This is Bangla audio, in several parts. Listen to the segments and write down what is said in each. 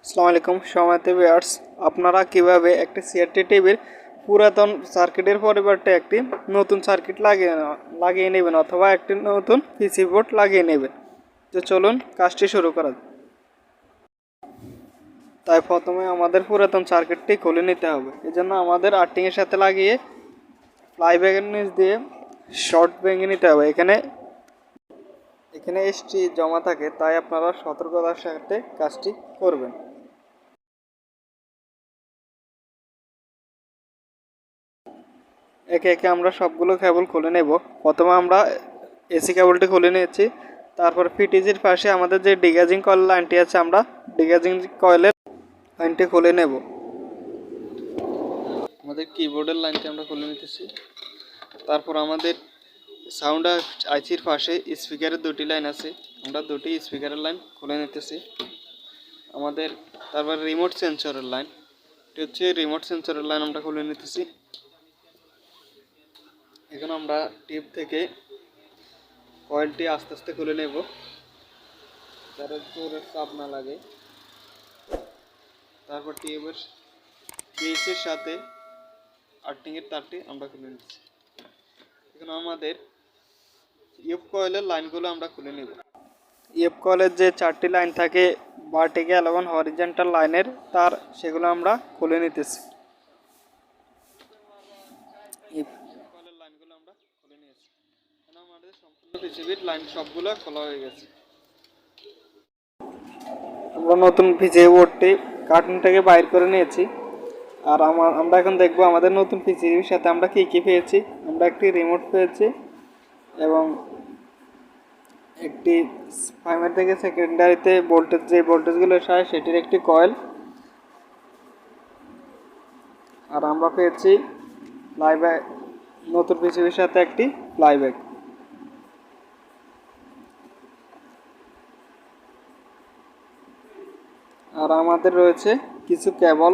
আসসালামু আলাইকুম সম্মানিত ভিউয়ার্স, আপনারা কিভাবে একটি সিআরটি টিভির পুরাতন সার্কিটের পরিবর্তে একটি নতুন সার্কিট লাগিয়ে নেবেন অথবা একটি নতুন পিসি বোর্ড লাগিয়ে নেবেন। তো চলুন কাজটি শুরু করা যাক। তাই প্রথমে আমাদের পুরাতন সার্কিটটি খুলে নিতে হবে। এজন্য আমাদের আর্থিং এর সাথে লাগিয়ে ফ্লাই ব্যাগের নিচ দিয়ে শর্ট ভেঙে নিতে হবে। এখানে এসটি জমা থাকে, তাই আপনারা সতর্কতার সাথে কাজটি করবেন। একে একে আমরা সবগুলো কেবল খুলে নেব। প্রথমে আমরা এসি কেবলটি খুলে নিয়েছি। তারপর পিটিজির পাশে আমাদের যে ডিগাজিং কয়েল লাইনটি আছে, আমরা ডিগাজিং কয়েলের লাইনটি খুলে নেব। আমাদের কিবোর্ডের লাইনটি আমরা খুলে নিতেছি। তারপর আমাদের সাউন্ড আইসির পাশে স্পিকারের দুটি লাইন আছে, আমরা দুটি স্পিকারের লাইন খুলে নিতেছি। আমাদের তারপর রিমোট সেন্সরের লাইন, এটি হচ্ছে রিমোট সেন্সরের লাইন, আমরা খুলে নিতেছি। এখন আমরা টিপ থেকে কয়েলটি আস্তে আস্তে খুলে নেব, যাতে জোরে চাপ না লাগে। তারপর টিউবের বেসের সাথে আর্থিংয়ের তারটি আমরা খুলে নিচ্ছি। এখন আমাদের ইউপ কয়েলের লাইনগুলো আমরা খুলে নেব। ইউপ কয়েলের যে 4টি লাইন থাকে, ভার্টিক্যাল এবং হরিজন্টাল লাইনের তার, সেগুলো আমরা খুলে নিতেছি। ইউপ কয়েলের লাইনগুলো আমরা খুলে নিয়েছি। এখন আমাদের সম্পূর্ণ পিসিবির লাইন সবগুলো খোলা হয়ে গেছে। আমরা নতুন পিসিবি বোর্ডটি কার্টুন থেকে বাইর করে নিয়েছি। আর আমরা এখন দেখব আমাদের নতুন পিসিবির সাথে আমরা কি পেয়েছি। আমরা একটি রিমোট পেয়েছি এবং একটি প্রাইমারি থেকে সেকেন্ডারিতে যে ভোল্টেজগুলো আসে সেটির একটি কয়েল। আর আমরা পেয়েছি ফ্লাইব্যাক, নতুন পিসিবির সাথে একটি ফ্লাইব্যাক। আর আমাদের রয়েছে কিছু কেবল।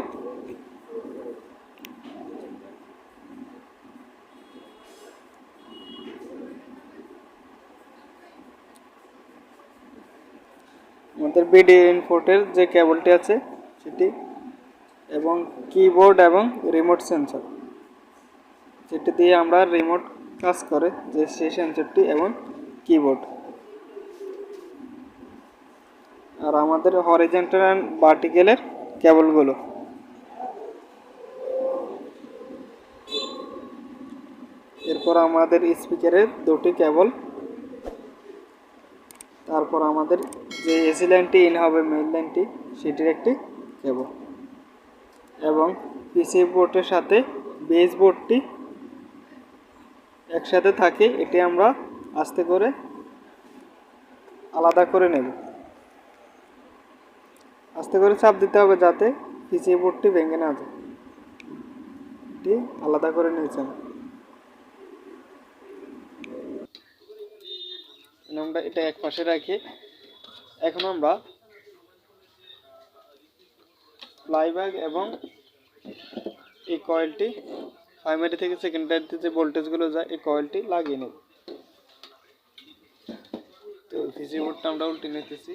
আমাদের ভিডিও ইনপুটের যে কেবলটি আছে সেটি, এবং কিবোর্ড এবং রিমোট সেন্সর, যেটি দিয়ে আমরা রিমোট কাজ করে যে সেই সেন্সরটি এবং কিবোর্ড। আর আমাদের হরিজন্টাল অ্যান্ড ভার্টিক্যালের কেবলগুলো। এরপর আমাদের স্পিকারের দুটি কেবল। তারপর আমাদের যে এসি লাইনটি ইন হবে, মেইন লাইনটি, সেটির একটি কেবল। এবং পিসি বোর্ডের সাথে বেস বোর্ডটি একসাথে থাকে, এটি আমরা আস্তে করে আলাদা করে নেব। আস্তে করে চাপ দিতে হবে যাতে পিসি বোর্ডটি ভেঙে না যায়। এটি আলাদা করে নিয়েছি আমরা এটা এক পাশে রাখি। এখন আমরা ফ্লাইব্যাক এবং এই কয়েলটি প্রাইমারি থেকে সেকেন্ডারিতে যে ভোল্টেজগুলো যায়, এই কয়েলটি লাগিয়ে নেব। তো পিসি বোর্ডটা আমরা উল্টে নিতেছি।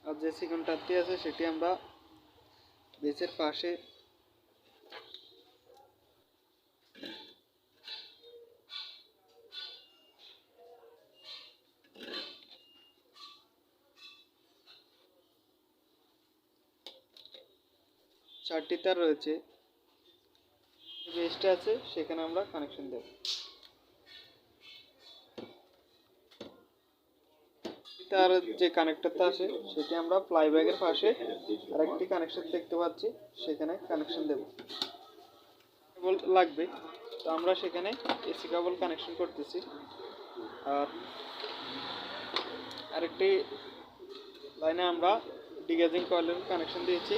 আর যে সেকেন্ডারটি আছে সেটি আমরা বেসের পাশে 4টি তার রয়েছে, বেসটা আছে সেখানে আমরা কানেকশন দেব। তার যে কানেক্টরটা আছে সেটি আমরা প্লাই ব্যাগের পাশে আরেকটি কানেকশন দেখতে পাচ্ছি, সেখানে কানেকশন দেব। কেবল লাগবে, তো আমরা সেখানে এসি কেবল কানেকশন করতেছি। আর আরেকটি লাইনে আমরা ডিগেজিং কয়েলের কানেকশন দিয়েছি।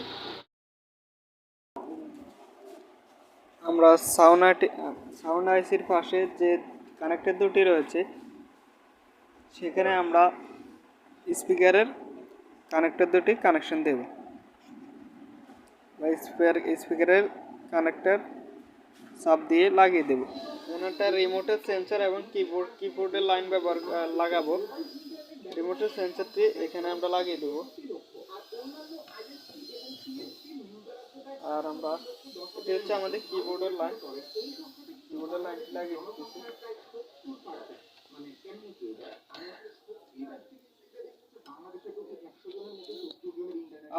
আমরা সাউন্ড আইসির পাশে যে কানেক্টর দুটি রয়েছে সেখানে আমরা স্পিকারের কানেক্টর দুটি কানেকশন দেব, বা স্পিকারের কানেক্টর সাব দিয়ে লাগিয়ে দেব। কোনটা রিমোটের সেন্সর এবং কিবোর্ডের লাইন লাগাবো। রিমোটের সেন্সরটি এখানে আমরা লাগিয়ে দেব। আর আমরা এটি হচ্ছে আমাদের কিবোর্ডের লাইনটি লাগিয়ে দিতেছি।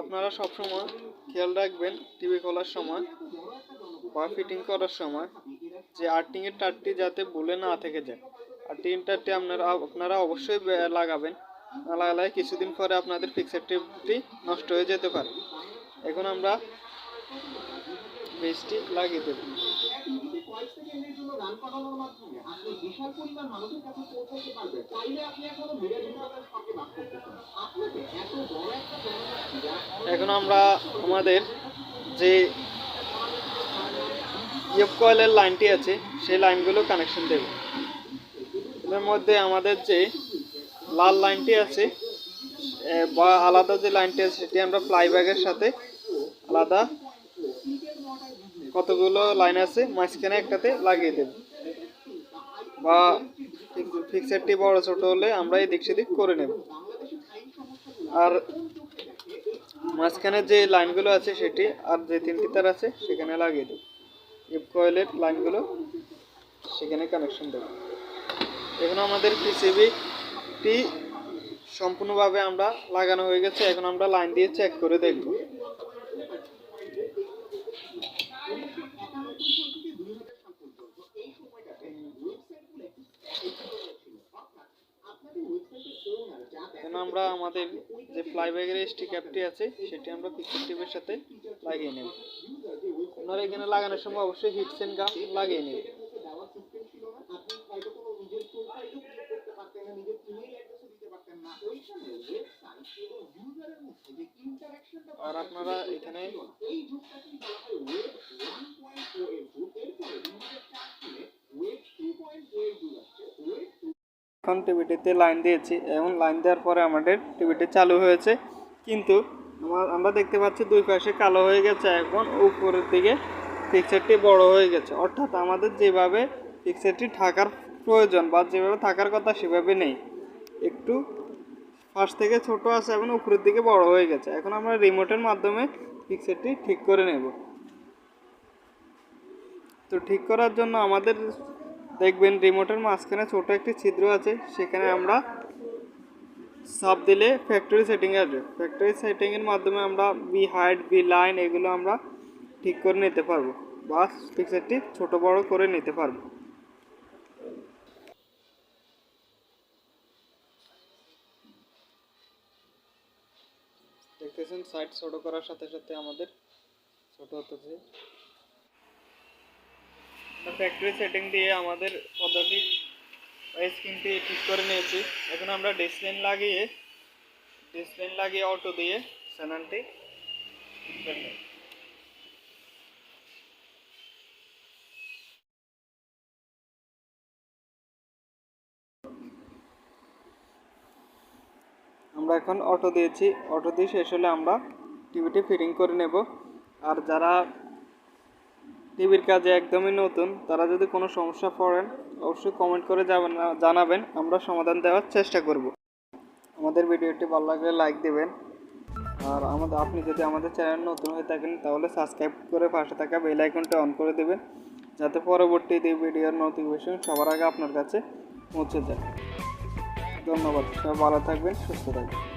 আপনারা সবসময় খেয়াল রাখবেন টিভি খোলার সময় বা ফিটিং করার সময় যে আর্থিং এর তারটি যাতে ভুলে না থেকে যায়। আর্থিং এর তারটি আপনারা অবশ্যই লাগাবেন, না লাগালে কিছুদিন পরে আপনাদের ফিক্সার টিপটি নষ্ট হয়ে যেতে পারে। এখন আমরা বেসটি লাগিয়ে দেব। এখন আমরা আমাদের যে ইএফ কয়েলের লাইনটি আছে সেই লাইনগুলো কানেকশন দেব। এর মধ্যে আমাদের যে লাল লাইনটি আছে বা আলাদা যে লাইনটি আছে সেটি আমরা প্লাই ব্যাগের সাথে আলাদা কতগুলো লাইন আছে মাঝখানে একটাতে লাগিয়ে দেব, বা ফিক্সারটি বড় ছোট হলে আমরা এই দিক সেদিক করে নেব। আর মাঝখানে যে লাইনগুলো আছে সেটি আর যে 3টি তার আছে সেখানে লাগিয়ে দেব। ইএফ কয়েলের লাইনগুলো সেখানে কানেকশন দেব। এখন আমাদের পিসিবিটি সম্পূর্ণভাবে আমরা লাগানো হয়ে গেছে। এখন আমরা লাইন দিয়ে চেক করে দেখব। এখন আমরা আমাদের যে ফ্লাই ব্যাগের স্টিক ক্যাপটি আছে সেটি আমরা ফিক্সার টিপের সাথে লাগিয়ে নেব। আপনারা এখানে লাগানোর সময় অবশ্যই হিট সেন গাম লাগিয়ে নেব। আর আপনারা এখানে এখন টিভিটিতে লাইন দিয়েছি এবং লাইন দেওয়ার পরে আমাদের টিভিটি চালু হয়েছে, কিন্তু আমরা দেখতে পাচ্ছি দুই পাশে কালো হয়ে গেছে। এখন উপরের দিকে ফিক্সারটি বড় হয়ে গেছে, অর্থাৎ আমাদের যেভাবে ফিক্সারটি থাকার প্রয়োজন বা যেভাবে থাকার কথা সেভাবে নেই, একটু ফাঁস থেকে ছোট আছে এবং উপরের দিকে বড় হয়ে গেছে। এখন আমরা রিমোটের মাধ্যমে ফিক্সারটি ঠিক করে নেব। তো ঠিক করার জন্য আমাদের দেখবেন রিমোটের মাঝখানে ছোট একটি ছিদ্র আছে, সেখানে আমরা সাব দিলে ফ্যাক্টরি সেটিং আসবে। ফ্যাক্টরি সেটিংয়ের মাধ্যমে আমরা বি হাইট বি লাইন এগুলো আমরা ঠিক করে নিতে পারবো বা ফিক্সারটি ছোট বড় করে নিতে পারবো। দেখতেছেন সাইড ছোট করার সাথে সাথে আমাদের ছোট হতেছে। ফ্যাক্টরি সেটিং দিয়ে আমাদের পদ্ধতি স্ক্রিনটি ঠিক করে নিয়েছি। এখন আমরা ডিসলাইন লাগিয়ে অটো দিয়ে চ্যানেলটি ঠিক করে নেব। আমরা এখন অটো দিয়েছি, অটো দিয়ে শেষ হলে আমরা টিভিটি ফিটিং করে নেব। আর যারা টিভির কাজে একদমই নতুন তারা যদি কোনো সমস্যা পড়েন অবশ্যই কমেন্ট করে জানাবেন, আমরা সমাধান দেওয়ার চেষ্টা করব। আমাদের ভিডিওটি ভালো লাগলে লাইক দেবেন। আর আপনি যদি আমাদের চ্যানেল নতুন হয়ে থাকেন তাহলে সাবস্ক্রাইব করে পাশে থাকা বেল আইকনটা অন করে দেবেন, যাতে পরবর্তী ভিডিওর নোটিফিকেশন সবার আগে আপনার কাছে পৌঁছে যায়। ধন্যবাদ, সবাই ভালো থাকবেন, সুস্থ থাকবেন।